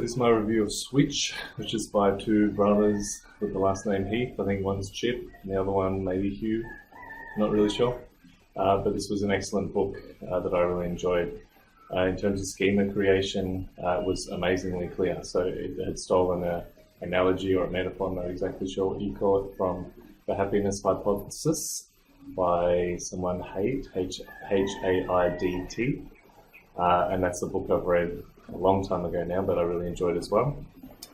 So this is my review of Switch, which is by two brothers with the last name Heath. I think one's Chip and the other one maybe Hugh, not really sure. But this was an excellent book that I really enjoyed. In terms of schema creation, it was amazingly clear. So it had stolen an analogy or a metaphor, I'm not exactly sure what you call it, from The Happiness Hypothesis by someone Haidt, H-A-I-D-T. And that's a book I've read a long time ago now, but I really enjoyed as well.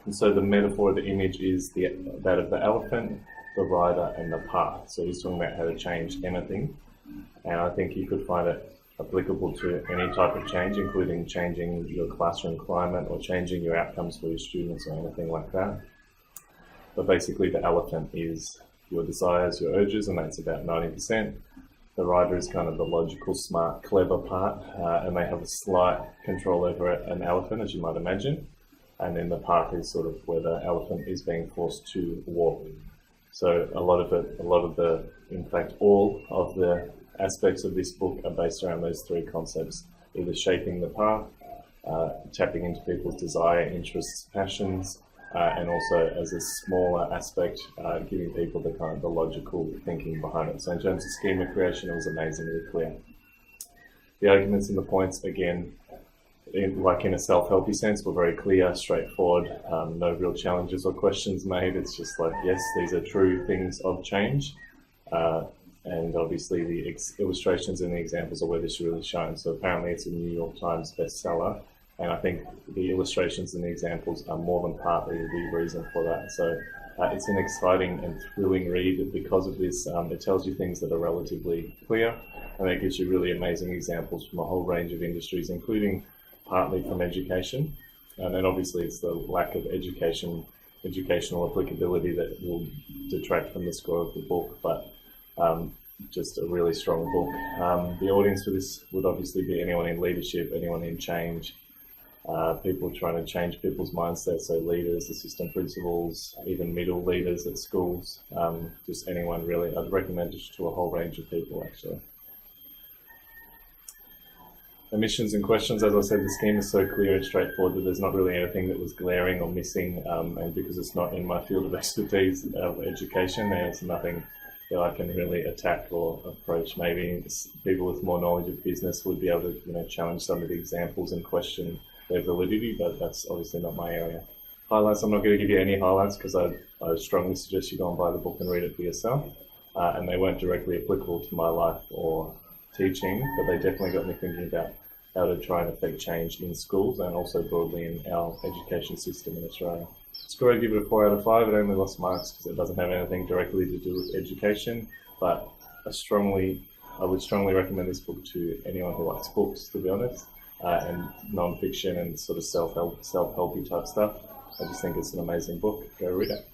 And so the metaphor, the image is that of the elephant, the rider, and the path. So he's talking about how to change anything. And I think you could find it applicable to any type of change, including changing your classroom climate or changing your outcomes for your students or anything like that. But basically the elephant is your desires, your urges, and that's about 90%. The rider is kind of the logical, smart, clever part, and they have a slight control over an elephant, as you might imagine. And then the path is sort of where the elephant is being forced to walk. So in fact, all of the aspects of this book are based around those three concepts: either shaping the path, tapping into people's desire, interests, passions, and also as a smaller aspect, giving people the kind of the logical thinking behind it. So in terms of schema creation, it was amazingly clear. The arguments and the points, again, like in a self-helpy sense, were very clear, straightforward, no real challenges or questions made. It's just like, yes, these are true things of change. And obviously the illustrations and the examples are where this really shines. So apparently it's a New York Times bestseller. And I think the illustrations and the examples are more than partly the reason for that. So it's an exciting and thrilling read because of this. It tells you things that are relatively clear, and it gives you really amazing examples from a whole range of industries, including partly from education. And then obviously it's the lack of educational applicability that will detract from the score of the book, but just a really strong book. The audience for this would obviously be anyone in leadership, anyone in change, people trying to change people's mindsets, so leaders, assistant principals, even middle leaders at schools, just anyone really. I'd recommend it to a whole range of people actually. Omissions and questions, as I said, the scheme is so clear and straightforward that there's not really anything that was glaring or missing, and because it's not in my field of expertise of education, there's nothing that I can really attack or approach. Maybe people with more knowledge of business would be able to, challenge some of the examples and question their validity, but that's obviously not my area. Highlights, I'm not going to give you any highlights because I strongly suggest you go and buy the book and read it for yourself. And they weren't directly applicable to my life or teaching, but they definitely got me thinking about how to try and affect change in schools and also broadly in our education system in Australia. Score, I give it a 4 out of 5. It only lost marks because it doesn't have anything directly to do with education, but I would strongly recommend this book to anyone who likes books, to be honest, and non-fiction and sort of self-helpy type stuff. I just think it's an amazing book. Go read it.